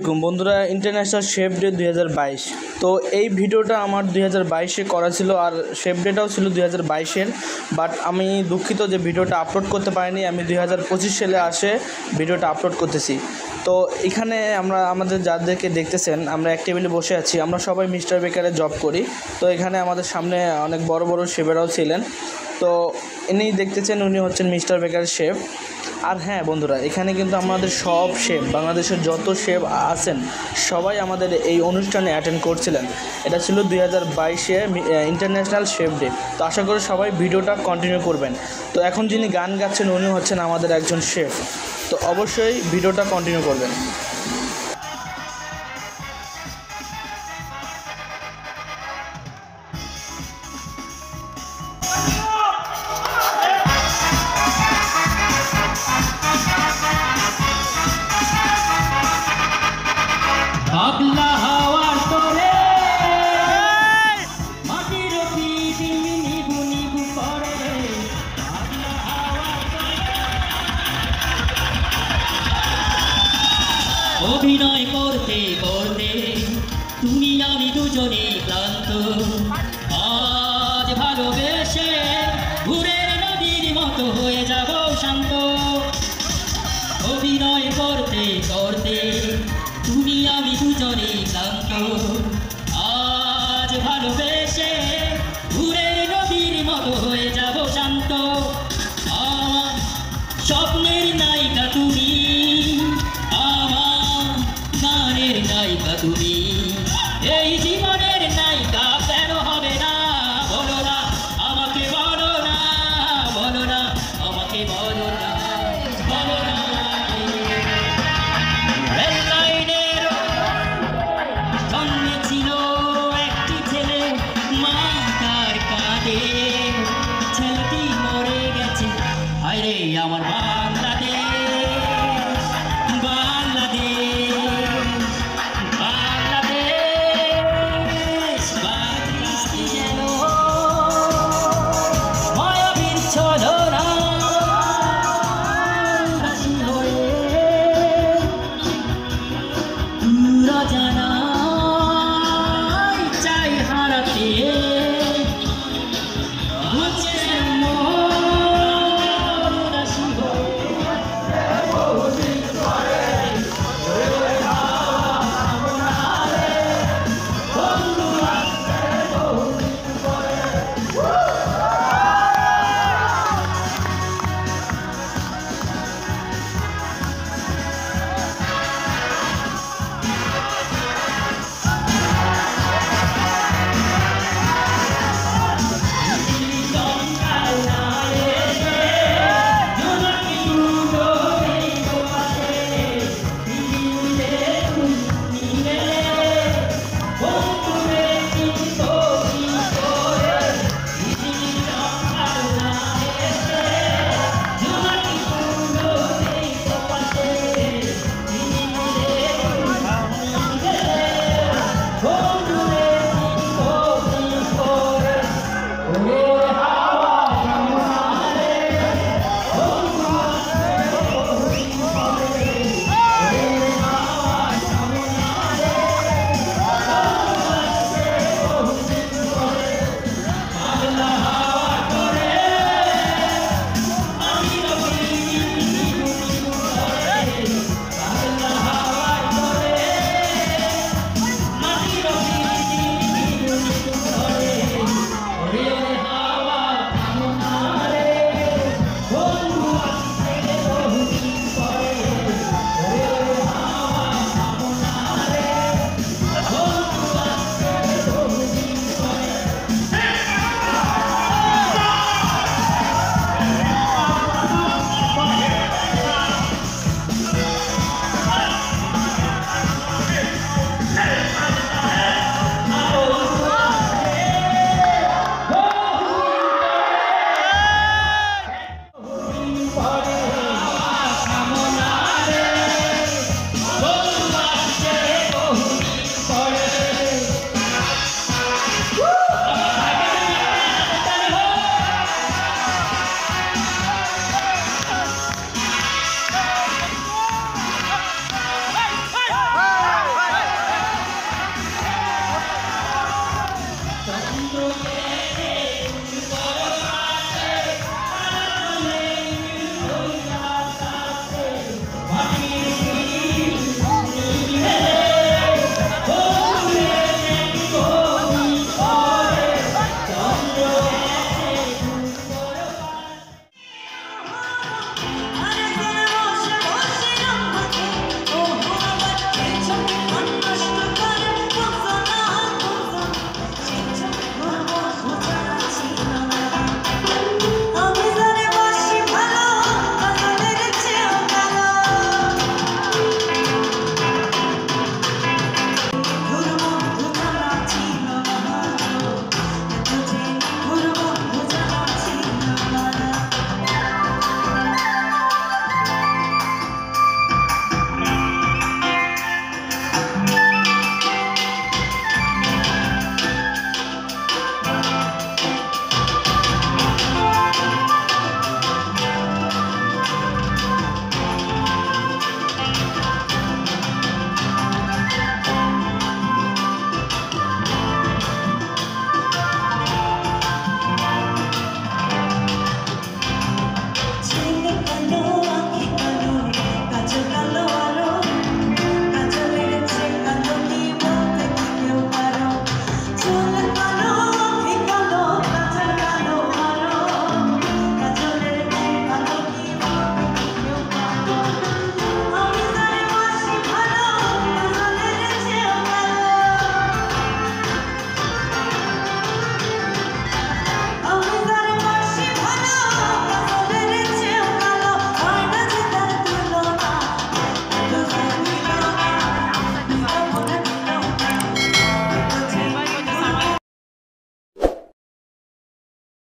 আলাইকুম বন্ধুরা, international chef day 2022। তো এই ভিডিওটা আমার 2022-এ করা ছিল, আর শেফ ডেটাও ছিল 2022-এর। বাট আমি দুঃখিত যে ভিডিওটা আপলোড করতে পারিনি। আমি 2025 সালে আসে ভিডিওটা আপলোড করতেছি। তো এখানে আমাদের যাদেরকে দেখতেছেন, আমরা এক টেবিলে বসে আছি। আমরা সবাই মিস্টার বেকারে জব করি। তো এখানে আমাদের সামনে অনেক বড় বড় শেফেরাও ছিলেন। তো ইনি দেখতেছেন, উনি হচ্ছেন মিস্টার বেকারের শেফ। আর হ্যাঁ বন্ধুরা, এখানে কিন্তু আমাদের সব শেফ, বাংলাদেশের যত শেফ আছেন সবাই আমাদের এই অনুষ্ঠানে অ্যাটেন্ড করছিলেন। এটা ছিল 2022-এ ইন্টারন্যাশনাল শেফ ডে। তো আশা করি সবাই ভিডিওটা কন্টিনিউ করবেন। তো এখন যিনি গান গাচ্ছেন উনি হচ্ছেন আমাদের একজন শেফ। তো অবশ্যই ভিডিওটা কন্টিনিউ করবেন। পাগলা হাওয়ার তোরে মাটির পিঠে নিবু নিবু করে, পাগলা হাওয়ার তোরে অভিনয় করতে করতে তুমি আমি দুজনে ক্লান্ত। আজ ভালোবেসে ঘুরের নদীর মতো হয়ে যাব শান্ত। অভিনয় করতে করতে তুমি আমি দুজনে ক্লান্ত।